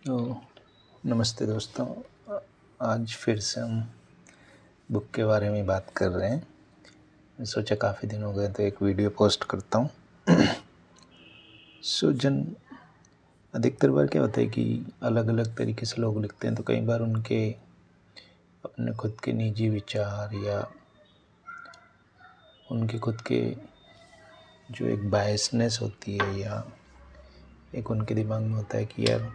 तो नमस्ते दोस्तों। आज फिर से हम बुक के बारे में बात कर रहे हैं। मैं सोचा काफ़ी दिन हो गए तो एक वीडियो पोस्ट करता हूँ। अधिकतर बार क्या होता है कि अलग अलग तरीके से लोग लिखते हैं, तो कई बार उनके अपने खुद के निजी विचार या उनके खुद के जो एक बायसनेस होती है या एक उनके दिमाग में होता है कि यार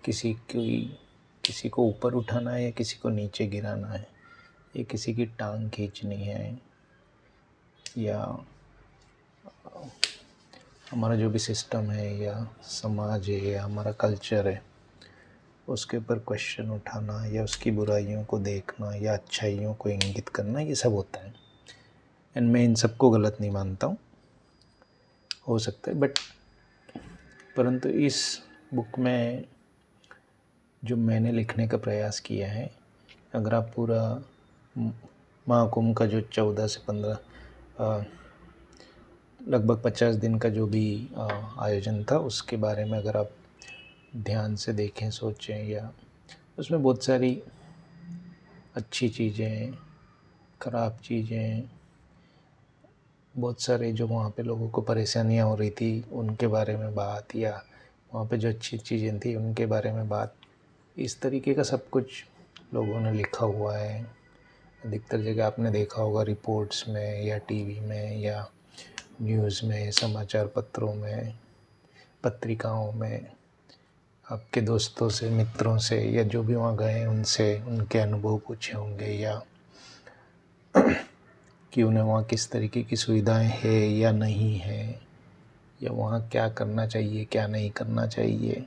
किसी को ऊपर उठाना है या किसी को नीचे गिराना है, या किसी की टांग खींचनी है, या हमारा जो भी सिस्टम है या समाज है या हमारा कल्चर है उसके ऊपर क्वेश्चन उठाना या उसकी बुराइयों को देखना या अच्छाइयों को इंगित करना, ये सब होता है। एंड मैं इन सबको गलत नहीं मानता हूँ, हो सकता है, परंतु इस बुक में जो मैंने लिखने का प्रयास किया है, अगर आप पूरा महाकुंभ का जो 14 से 15 लगभग 50 दिन का जो भी आयोजन था उसके बारे में अगर आप ध्यान से देखें, सोचें, या उसमें बहुत सारी अच्छी चीज़ें, ख़राब चीज़ें, बहुत सारे जो वहाँ पे लोगों को परेशानियाँ हो रही थी उनके बारे में बात, या वहाँ पे जो अच्छी चीज़ें थी उनके बारे में बात, इस तरीके का सब कुछ लोगों ने लिखा हुआ है। अधिकतर जगह आपने देखा होगा रिपोर्ट्स में या टीवी में या न्यूज़ में, समाचार पत्रों में, पत्रिकाओं में, आपके दोस्तों से, मित्रों से, या जो भी वहाँ गए उनसे उनके अनुभव पूछे होंगे, या कि उन्हें वहाँ किस तरीके की सुविधाएं है या नहीं है, या वहाँ क्या करना चाहिए क्या नहीं करना चाहिए।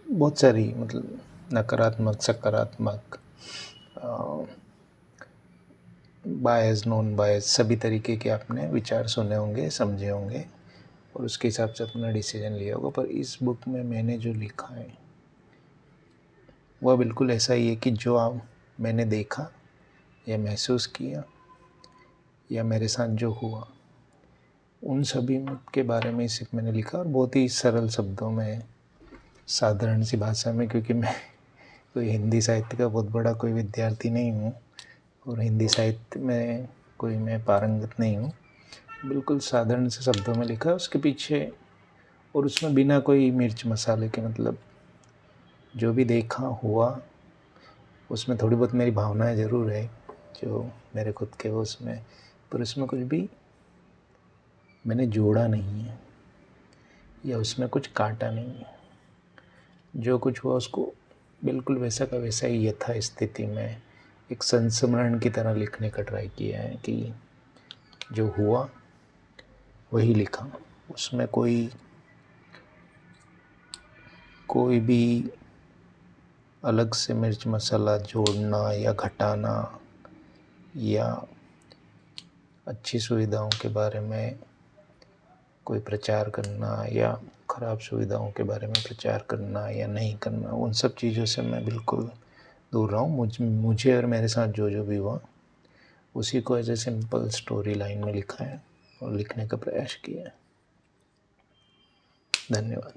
बहुत सारी मतलब नकारात्मक, सकारात्मक, बायस, नॉन बायस, सभी तरीके के आपने विचार सुने होंगे, समझे होंगे और उसके हिसाब से अपना डिसीजन लिया होगा। पर इस बुक में मैंने जो लिखा है वह बिल्कुल ऐसा ही है कि जो मैंने देखा या महसूस किया या मेरे साथ जो हुआ उन सभी के बारे में सिर्फ मैंने लिखा, और बहुत ही सरल शब्दों में, साधारण सी भाषा में, क्योंकि मैं कोई हिंदी साहित्य का बहुत बड़ा कोई विद्यार्थी नहीं हूँ और हिंदी साहित्य में कोई मैं पारंगत नहीं हूँ। बिल्कुल साधारण से शब्दों में लिखा उसके पीछे, और उसमें बिना कोई मिर्च मसाले के, मतलब जो भी देखा हुआ उसमें थोड़ी बहुत मेरी भावनाएं ज़रूर है जो मेरे खुद के वो उसमें, पर उसमें कुछ भी मैंने जोड़ा नहीं है या उसमें कुछ काटा नहीं है। जो कुछ हुआ उसको बिल्कुल वैसा का वैसा ही यथा स्थिति में एक संस्मरण की तरह लिखने का ट्राई किया है कि जो हुआ वही लिखा। उसमें कोई भी अलग से मिर्च मसाला जोड़ना या घटाना या अच्छी सुविधाओं के बारे में कोई प्रचार करना या ख़राब सुविधाओं के बारे में प्रचार करना या नहीं करना, उन सब चीज़ों से मैं बिल्कुल दूर रहा हूँ। मुझे और मेरे साथ जो जो भी हुआ उसी को as a simple story line में लिखा है और लिखने का प्रयास किया है। धन्यवाद।